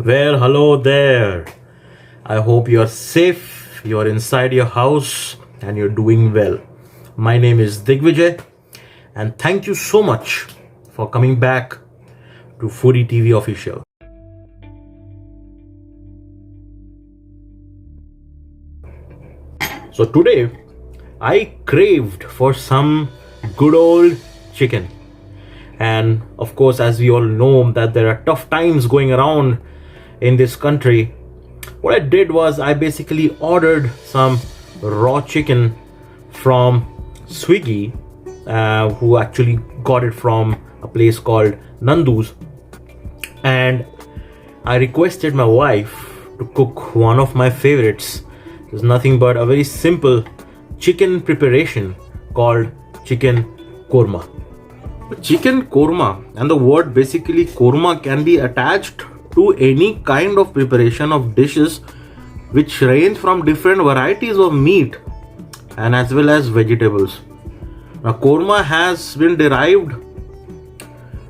Well, hello there. I hope you're safe, you're inside your house, and you're doing well. My name is Digvijay, and thank you so much for coming back to Foodie TV Official. So, today I craved for some good old chicken. And of course, as we all know, that there are tough times going around in this country. What I did was I basically ordered some raw chicken from Swiggy, who actually got it from a place called Nandu's, and I requested my wife to cook one of my favorites. It's nothing but a very simple chicken preparation called chicken korma. Chicken korma, and the word basically korma can be attached to any kind of preparation of dishes which range from different varieties of meat and as well as vegetables. Now, korma has been derived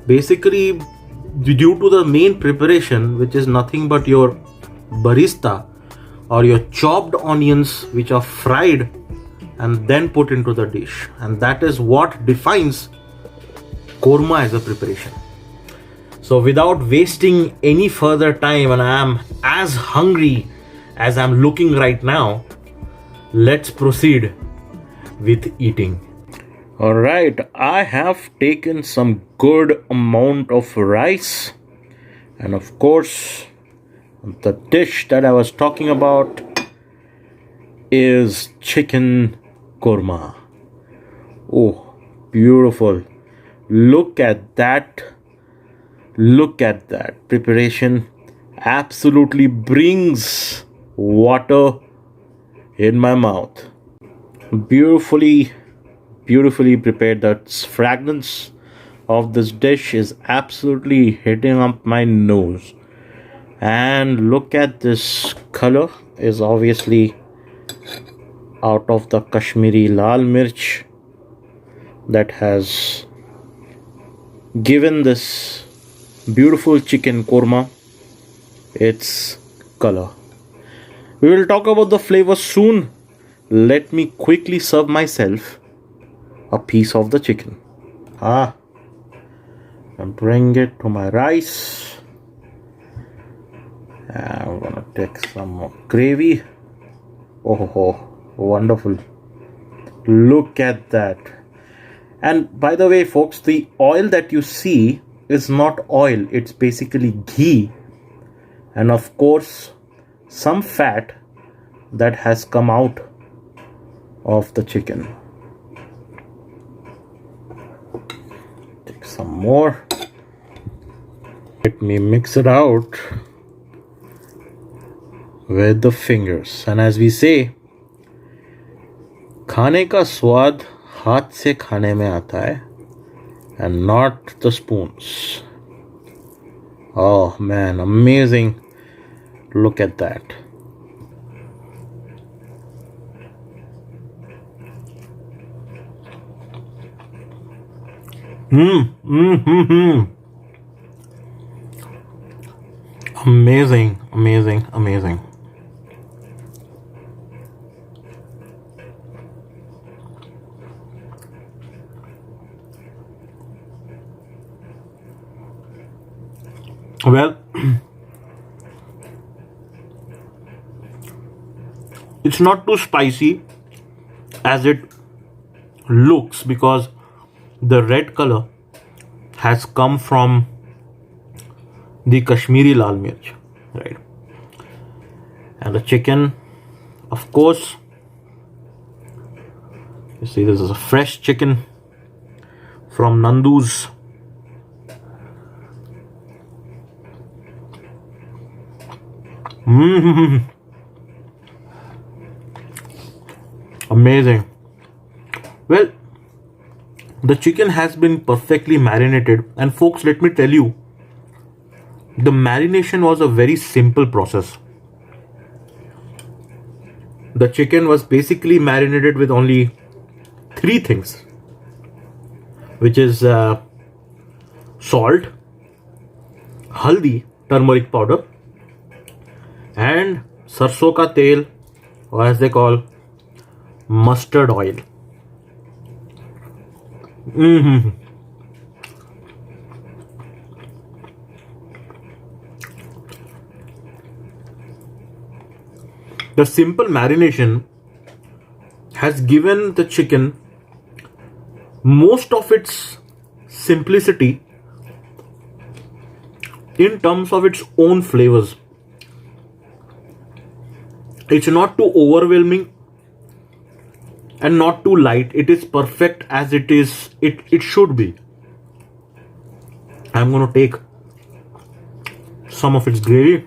basically due to the main preparation, which is nothing but your barista or your chopped onions, which are fried and then put into the dish, and that is what defines korma as a preparation. So without wasting any further time, and I am as hungry as I'm looking right now, let's proceed with eating. Alright, I have taken some good amount of rice, and of course the dish that I was talking about is chicken korma. Oh, beautiful. Look at that. Look at that. Preparation absolutely brings water in my mouth. Beautifully prepared. The fragrance of this dish is absolutely hitting up my nose. And look at this color, is obviously out of the Kashmiri Lal Mirch that has given this beautiful chicken korma its color. We will talk about the flavor soon. Let me quickly serve myself a piece of the chicken. And bring it to my rice. I'm gonna take some more gravy. Oh, wonderful. Look at that. And by the way, folks, the oil that you see is not oil, it's basically ghee, and of course some fat that has come out of the chicken. Take some more. Let me mix it out with the fingers. And as we say, खाने का स्वाद हाथ से खाने में आता है, and not the spoons. Oh man, amazing. Look at that. Amazing. Well, it's not too spicy as it looks, because the red color has come from the Kashmiri Lal Mirch, right? And the chicken, of course, you see this is a fresh chicken from Nandu's. Amazing. Well, the chicken has been perfectly marinated, and folks, let me tell you, the marination was a very simple process. The chicken was basically marinated with only three things, which is salt, haldi, turmeric powder, and sarson ka tel, or as they call mustard oil. Mhm. The simple marination has given the chicken most of its simplicity in terms of its own flavors. It's not too overwhelming and not too light. It is perfect as it is. It should be. I'm gonna take some of its gravy.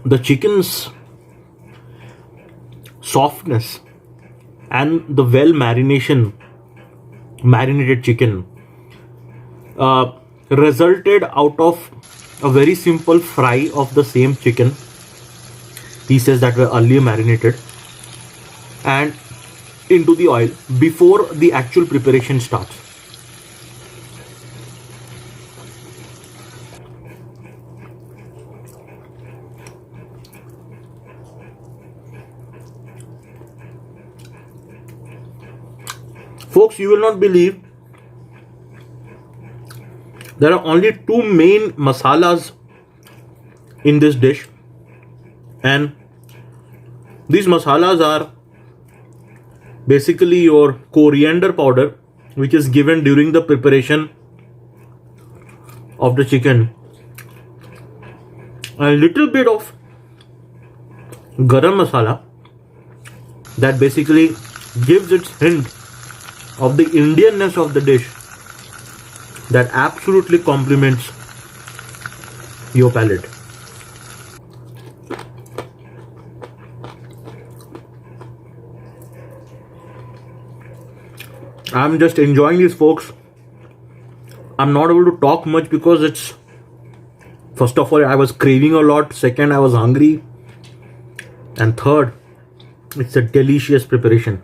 The chicken's softness and the marinated chicken resulted out of a very simple fry of the same chicken pieces that were earlier marinated and into the oil before the actual preparation starts. Folks, you will not believe there are only two main masalas in this dish, and these masalas are basically your coriander powder, which is given during the preparation of the chicken, a little bit of garam masala that basically gives its hint of the Indianness of the dish that absolutely complements your palate. I'm just enjoying this, folks. I'm not able to talk much because it's, first of all, I was craving a lot. Second, I was hungry. And third, it's a delicious preparation.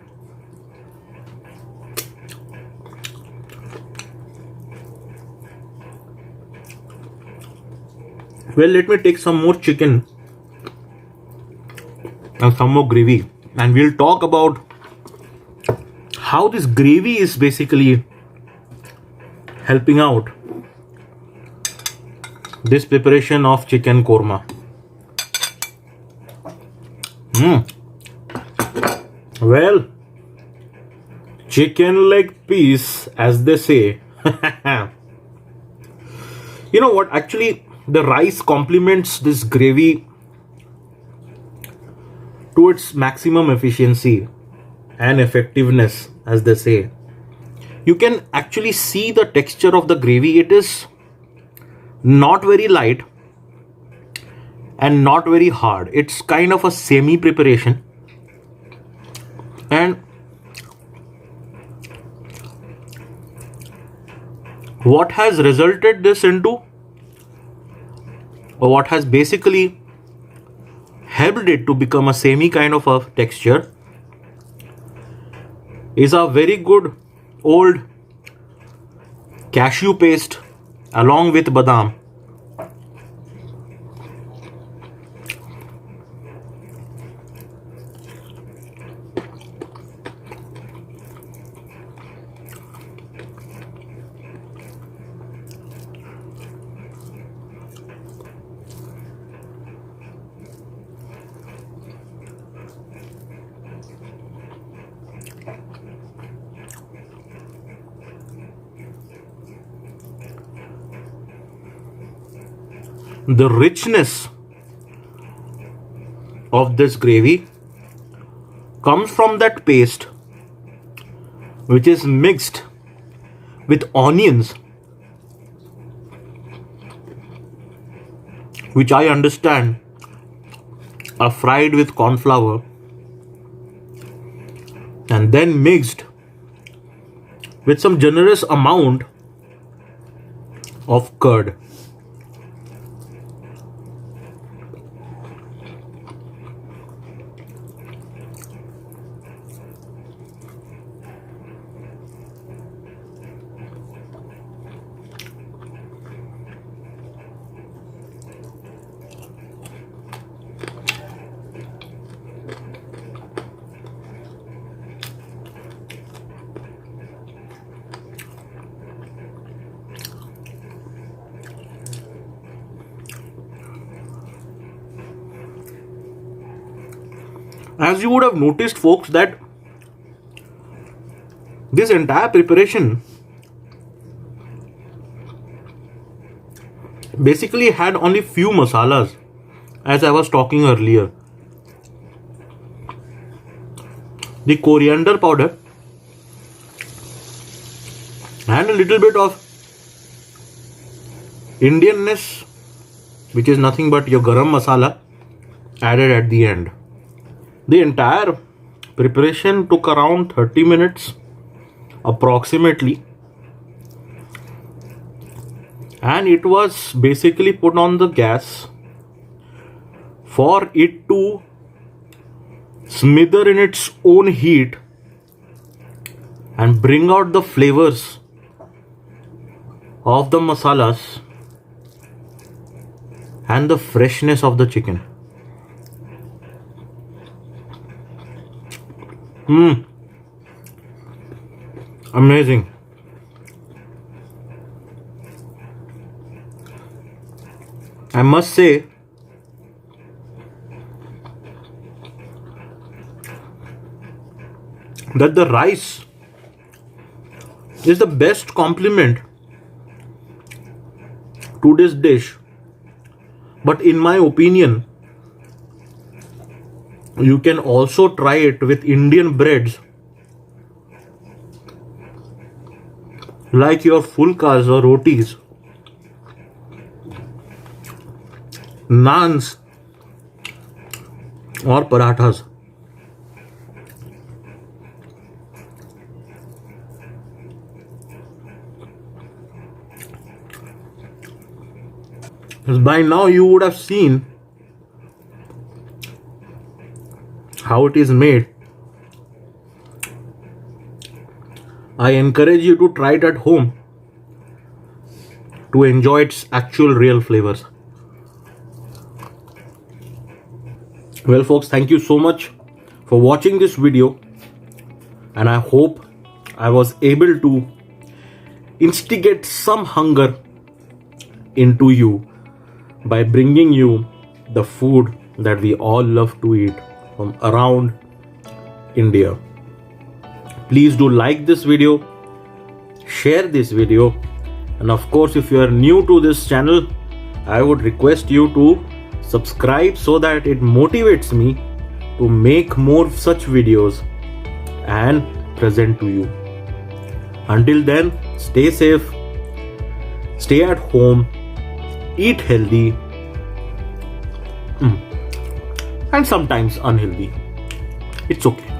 Well, let me take some more chicken and some more gravy, and we'll talk about how this gravy is basically helping out this preparation of chicken korma. Well, chicken leg piece, as they say. You know what? Actually, the rice complements this gravy to its maximum efficiency and effectiveness, as they say. You can actually see the texture of the gravy. It is not very light and not very hard. It's kind of a semi preparation, and what has resulted this into, or what has basically helped it to become a semi kind of a texture, is a very good old cashew paste along with badam. The richness of this gravy comes from that paste, which is mixed with onions, which I understand are fried with corn flour and then mixed with some generous amount of curd. As you would have noticed, folks, that this entire preparation basically had only few masalas, as I was talking earlier. The coriander powder and a little bit of Indianness, which is nothing but your garam masala, added at the end. The entire preparation took around 30 minutes approximately, and it was basically put on the gas for it to smother in its own heat and bring out the flavors of the masalas and the freshness of the chicken. Amazing. I must say that the rice is the best complement to this dish. But in my opinion, you can also try it with Indian breads like your fulkas or rotis, naans or parathas. By now you would have seen how it is made. I encourage you to try it at home to enjoy its actual real flavors. Well, folks, thank you so much for watching this video, and I hope I was able to instigate some hunger into you by bringing you the food that we all love to eat from around India. Please do like this video, share this video, and of course, if you are new to this channel, I would request you to subscribe so that it motivates me to make more such videos and present to you. Until then, stay safe, stay at home, eat healthy, and sometimes unhealthy. It's okay.